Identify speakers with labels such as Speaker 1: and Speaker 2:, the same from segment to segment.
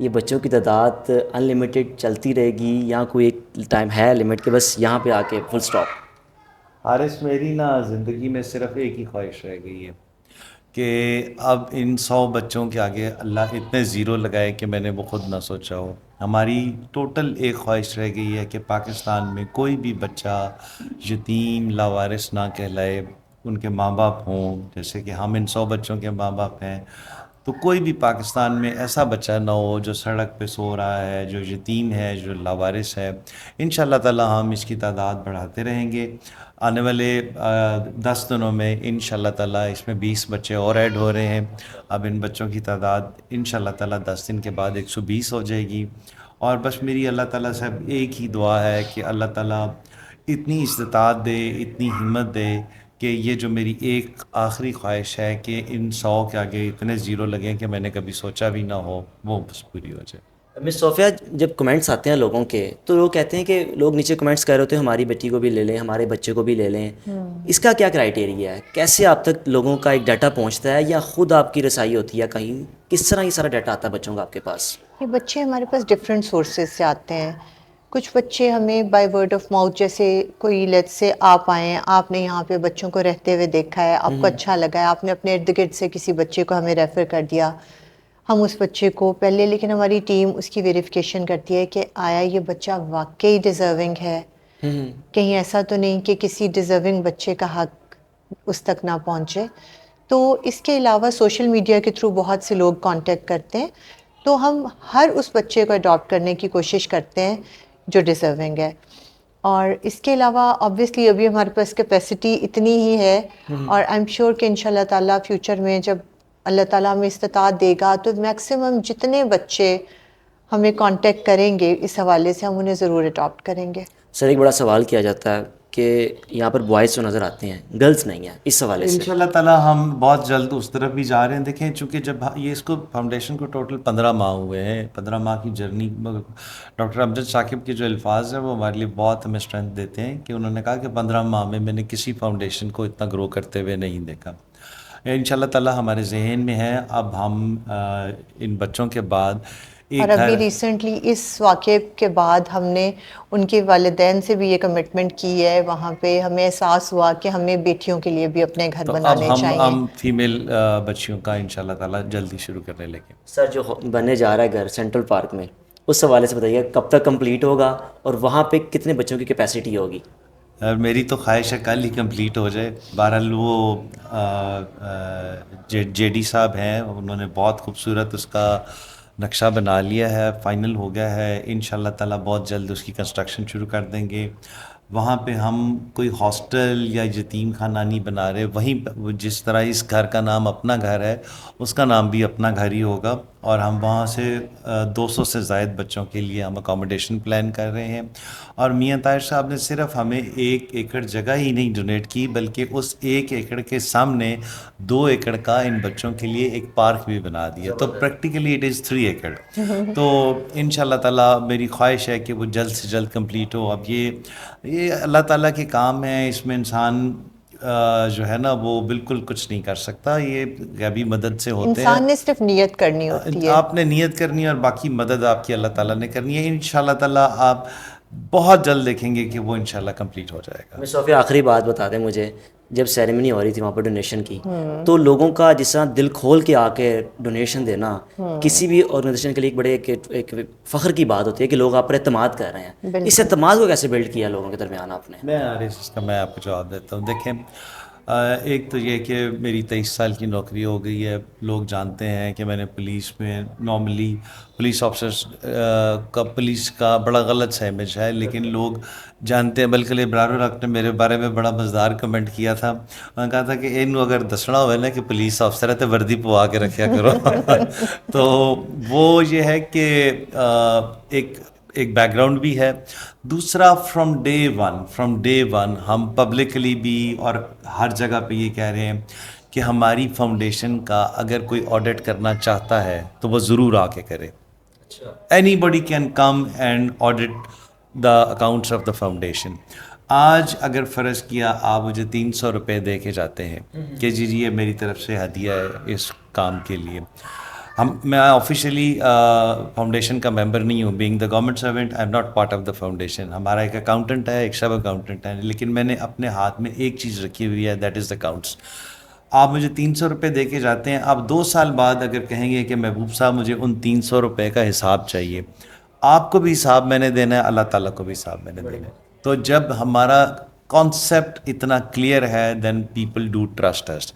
Speaker 1: یہ بچوں کی تعداد ان لمیٹڈ چلتی رہے گی یا کوئی ایک ٹائم ہے لمٹ کہ بس یہاں پہ آ کے فل سٹاپ؟
Speaker 2: حارث، میری نا زندگی میں صرف ایک ہی خواہش رہ گئی ہے کہ اب ان 100 بچوں کے آگے اللہ اتنے زیرو لگائے کہ میں نے وہ خود نہ سوچا ہو. ہماری ٹوٹل ایک خواہش رہ گئی ہے کہ پاکستان میں کوئی بھی بچہ یتیم لاوارث نہ کہلائے. ان کے ماں باپ ہوں، جیسے کہ ہم ان 100 بچوں کے ماں باپ ہیں، تو کوئی بھی پاکستان میں ایسا بچہ نہ ہو جو سڑک پہ سو رہا ہے، جو یتیم ہے، جو لاوارث ہے. انشاءاللہ تعالی ہم اس کی تعداد بڑھاتے رہیں گے. آنے والے 10 دنوں میں انشاءاللہ تعالی اس میں 20 بچے اور ایڈ ہو رہے ہیں. اب ان بچوں کی تعداد انشاءاللہ تعالی 10 دن کے بعد 120 ہو جائے گی. اور بس میری اللہ تعالیٰ سے ایک ہی دعا ہے کہ اللہ تعالیٰ اتنی استطاعت دے، اتنی ہمت دے کہ یہ جو میری ایک آخری خواہش ہے کہ ان 100 کے آگے اتنے زیرو لگیں کہ میں نے کبھی سوچا بھی نہ ہو، وہ بس پوری ہو جائے.
Speaker 1: مس صوفیہ، جب کمنٹس آتے ہیں لوگوں کے تو لوگ کہتے ہیں کہ لوگ نیچے کمنٹس کر رہے ہوتے ہیں ہماری بیٹی کو بھی لے لیں، ہمارے بچے کو بھی لے لیں. اس کا کیا کرائیٹیریا ہے؟ کیسے آپ تک لوگوں کا ایک ڈیٹا پہنچتا ہے، یا خود آپ کی رسائی ہوتی ہے کہیں؟ کس طرح یہ سارا ڈیٹا آتا ہے بچوں کا آپ کے پاس؟
Speaker 3: یہ بچے ہمارے پاس ڈفرینٹ سورسز سے آتے ہیں. کچھ بچے ہمیں بائی ورڈ آف ماؤتھ، جیسے کوئی لیٹ سے آپ آئیں، آپ نے یہاں پہ بچوں کو رہتے ہوئے دیکھا ہے، آپ کو اچھا لگا ہے، آپ نے اپنے ارد گرد سے کسی بچے کو ہمیں ریفر کر دیا. ہم اس بچے کو پہلے، لیکن ہماری ٹیم اس کی ویریفیکیشن کرتی ہے کہ آیا یہ بچہ واقعی ڈیزرونگ ہے، کہیں ایسا تو نہیں کہ کسی ڈیزرونگ بچے کا حق اس تک نہ پہنچے. تو اس کے علاوہ سوشل میڈیا کے تھرو بہت سے لوگ کانٹیکٹ کرتے ہیں، تو ہم ہر اس بچے کو اڈاپٹ کرنے کی کوشش کرتے ہیں جو ڈیزرونگ ہے. اور اس کے علاوہ آبویسلی ابھی ہمارے پاس کیپیسٹی اتنی ہی ہے، اور آئی ایم شیور کہ انشاءاللہ تعالیٰ فیوچر میں جب اللہ تعالیٰ ہمیں استطاعت دے گا تو میکسیمم جتنے بچے ہمیں کانٹیکٹ کریں گے اس حوالے سے ہم انہیں ضرور اڈاپٹ کریں گے.
Speaker 1: سر، ایک بڑا سوال کیا جاتا ہے کہ یہاں پر بوائز جو نظر آتے ہیں، گرلز نہیں ہیں، اس حوالے سے
Speaker 2: انشاءاللہ تعالیٰ ہم بہت جلد اس طرف بھی جا رہے ہیں. دیکھیں، چونکہ جب یہ اس کو فاؤنڈیشن کو ٹوٹل 15 ماہ ہوئے ہیں، 15 ماہ کی جرنی. ڈاکٹر امجد ثاقب کے جو الفاظ ہیں وہ ہمارے لیے بہت ہمیں اسٹرینتھ دیتے ہیں کہ انہوں نے کہا کہ 15 ماہ میں نے کسی فاؤنڈیشن کو اتنا گرو کرتے ہوئے نہیں دیکھا. انشاءاللہ تعالیٰ ہمارے ذہن میں ہے. اب ہم ان بچوں کے بعد
Speaker 3: اور ابھی ریسنٹلی اس واقعے کے بعد ہم نے ان کے والدین سے بھی یہ کمٹمنٹ کی ہے. وہاں پہ ہمیں احساس ہوا کہ ہمیں بیٹیوں کے لیے بھی اپنے گھر بنانے چاہیے.
Speaker 2: ہم فیمیل بچیوں کا انشاءاللہ تعالیٰ جلدی شروع کرنے لگے.
Speaker 1: سر، جو بننے جا رہا ہے گھر سینٹرل پارک میں، اس حوالے سے بتائیے کب تک کمپلیٹ ہوگا اور وہاں پہ کتنے بچوں کی کیپیسٹی ہوگی؟
Speaker 2: میری تو خواہش ہے کل ہی کمپلیٹ ہو جائے. بہرحال وہ جے ڈی صاحب ہیں، انہوں نے بہت خوبصورت اس کا نقشہ بنا لیا ہے، فائنل ہو گیا ہے. انشاءاللہ تعالیٰ بہت جلد اس کی کنسٹرکشن شروع کر دیں گے. وہاں پہ ہم کوئی ہاسٹل یا یتیم خانہ نہیں بنا رہے. وہیں جس طرح اس گھر کا نام اپنا گھر ہے، اس کا نام بھی اپنا گھر ہی ہوگا. اور ہم وہاں سے 200 سے زائد بچوں کے لیے ہم اکاموڈیشن پلان کر رہے ہیں. اور میاں طاہر صاحب نے صرف ہمیں 1 ایکڑ جگہ ہی نہیں ڈونیٹ کی، بلکہ اس 1 ایکڑ کے سامنے 2 ایکڑ کا ان بچوں کے لیے ایک پارک بھی بنا دیا. تو پریکٹیکلی اٹ از 3 ایکڑ. تو انشاءاللہ تعالیٰ میری خواہش ہے کہ وہ جلد سے جلد کمپلیٹ ہو. اب یہ اللہ تعالیٰ کے کام ہیں، اس میں انسان جو ہے نا وہ بالکل کچھ نہیں کر سکتا. یہ غیبی مدد سے ہوتے ہیں.
Speaker 3: انسان نے صرف نیت کرنی ہوتی ہے.
Speaker 2: آپ نے نیت کرنی ہے اور باقی مدد آپ کی اللہ تعالیٰ نے کرنی ہے. انشاءاللہ تعالیٰ آپ بہت جلد دیکھیں گے کہ وہ انشاءاللہ کمپلیٹ ہو جائے گا.
Speaker 1: میں صوفیہ آخری بات بتا دیں مجھے، جب سیریمنی ہو رہی تھی وہاں پر ڈونیشن کی، تو لوگوں کا جس طرح دل کھول کے آ کے ڈونیشن دینا کسی بھی آرگنائزیشن کے لیے ایک بڑے ایک فخر کی بات ہوتی ہے کہ لوگ آپ پر اعتماد کر رہے ہیں. اس اعتماد کو کیسے بلڈ کیا لوگوں کے درمیان آپ نے؟
Speaker 2: میں آپ کو جواب دیتا ہوں. دیکھیں، ایک تو یہ کہ میری 23 سال کی نوکری ہو گئی ہے. لوگ جانتے ہیں کہ میں نے پولیس میں نارملی پولیس آفیسرس کا پولیس کا بڑا غلط سا امیج ہے، لیکن لوگ جانتے ہیں. بلکہ ابرار الحق نے میرے بارے میں بڑا مزدار کمنٹ کیا تھا. انہوں نے کہا تھا کہ انہوں اگر دسنا ہوئے نا کہ پولیس آفیسر ہے تو وردی پوا کے رکھیا کرو. تو وہ یہ ہے کہ ایک بیک گراؤنڈ بھی ہے. دوسرا، فرام ڈے ون ہم پبلکلی بھی اور ہر جگہ پہ یہ کہہ رہے ہیں کہ ہماری فاؤنڈیشن کا اگر کوئی آڈٹ کرنا چاہتا ہے تو وہ ضرور آ کے کرے. Any body can come and audit the accounts of the foundation. آج اگر فرض کیا آپ مجھے 300 روپے دے کے جاتے ہیں کہ جی یہ میری طرف سے ہدیہ ہے اس کام کے لیے، میں آفیشیلی فاؤنڈیشن کا ممبر نہیں ہوں. Being the government servant I am not part of the foundation. ہمارا ایک اکاؤنٹنٹ ہے, ایک سب اکاؤنٹنٹ ہے, لیکن میں نے اپنے ہاتھ میں ایک چیز رکھی ہوئی ہے, دیٹ از دا اکاؤنٹس. آپ مجھے 300 روپے دے کے جاتے ہیں, آپ 2 سال بعد اگر کہیں گے کہ محبوب صاحب مجھے ان 300 روپے کا حساب چاہیے, آپ کو بھی حساب میں نے دینا ہے, اللہ تعالیٰ کو بھی حساب میں نے دینا ہے. تو جب ہمارا کانسیپٹ اتنا کلیئر ہے, دین پیپل ڈو ٹرسٹ اس.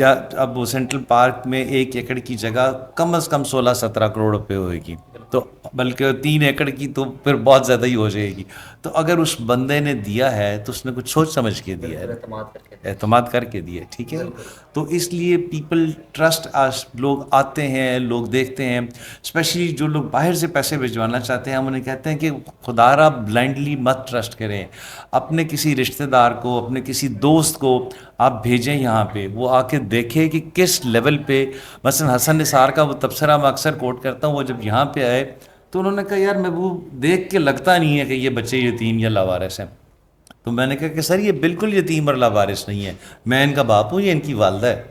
Speaker 2: اب وہ سینٹرل پارک میں 1 ایکڑ کی جگہ کم از کم 16-17 کروڑ روپے ہوئے گی, تو بلکہ 3 ایکڑ کی تو پھر بہت زیادہ ہی ہو جائے گی. تو اگر اس بندے نے دیا ہے تو اس نے کچھ سوچ سمجھ کے دیا ہے, اعتماد کر کے دیا ہے, ٹھیک ہے. تو اس لیے پیپل ٹرسٹ اس. لوگ آتے ہیں, لوگ دیکھتے ہیں, اسپیشلی جو لوگ باہر سے پیسے بھجوانا چاہتے ہیں, ہم انہیں کہتے ہیں کہ خدا را بلائنڈلی مت ٹرسٹ کریں. اپنے کسی رشتہ دار کو, اپنے کسی دوست کو آپ بھیجیں یہاں پہ, وہ آ کے دیکھے کہ کس لیول پہ. مثلا حسن نثار کا وہ تبصرہ میں اکثر کوٹ کرتا ہوں, وہ جب یہاں پہ آئے تو انہوں نے کہا یار محبوب دیکھ کے لگتا نہیں ہے کہ یہ بچے یتیم یا لاوارث ہیں. تو میں نے کہا کہ سر یہ بالکل یتیم اور لاوارث نہیں ہے, میں ان کا باپ ہوں, یہ ان کی والدہ ہے.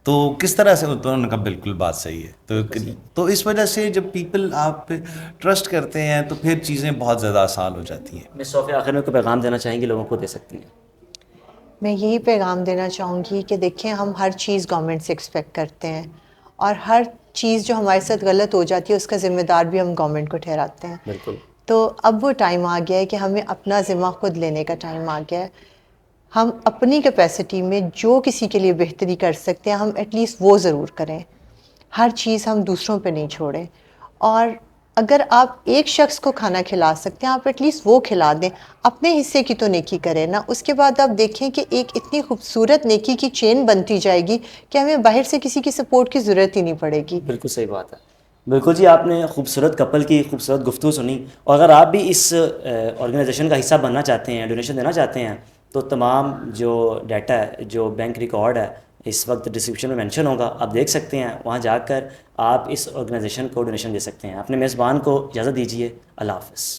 Speaker 2: تو کس طرح سے, تو انہوں نے کہا بالکل بات صحیح ہے. تو اس وجہ سے جب پیپل آپ پہ ٹرسٹ کرتے ہیں تو پھر چیزیں بہت زیادہ آسان ہو جاتی ہیں.
Speaker 1: میں صوفیہ آخر میں کوئی پیغام دینا چاہیں گے لوگوں کو, دے سکتی ہیں.
Speaker 3: میں یہی پیغام دینا چاہوں گی کہ دیکھیں ہم ہر چیز گورنمنٹ سے ایکسپیکٹ کرتے ہیں, اور ہر چیز جو ہمارے ساتھ غلط ہو جاتی ہے اس کا ذمہ دار بھی ہم گورنمنٹ کو ٹھہراتے ہیں.
Speaker 1: بالکل.
Speaker 3: تو اب وہ ٹائم آ گیا ہے کہ ہمیں اپنا ذمہ خود لینے کا ٹائم آ گیا ہے. ہم اپنی کیپیسٹی میں جو کسی کے لیے بہتری کر سکتے ہیں ہم ایٹ لیسٹ وہ ضرور کریں. ہر چیز ہم دوسروں پہ نہیں چھوڑیں, اور اگر آپ ایک شخص کو کھانا کھلا سکتے ہیں آپ ایٹ لیسٹ وہ کھلا دیں. اپنے حصے کی تو نیکی کریں نا. اس کے بعد آپ دیکھیں کہ ایک اتنی خوبصورت نیکی کی چین بنتی جائے گی کہ ہمیں باہر سے کسی کی سپورٹ کی ضرورت ہی نہیں پڑے گی.
Speaker 1: بالکل صحیح بات ہے. بالکل جی, آپ نے خوبصورت کپل کی خوبصورت گفتگو سنی, اور اگر آپ بھی اس آرگنائزیشن کا حصہ بننا چاہتے ہیں, ڈونیشن دینا چاہتے ہیں, تو تمام جو ڈیٹا ہے, جو بینک ریکارڈ ہے, اس وقت ڈسکرپشن میں مینشن ہوگا, آپ دیکھ سکتے ہیں. وہاں جا کر آپ اس آرگنائزیشن کو ڈونیشن دے سکتے ہیں. اپنے میزبان کو اجازت دیجیے. اللہ حافظ.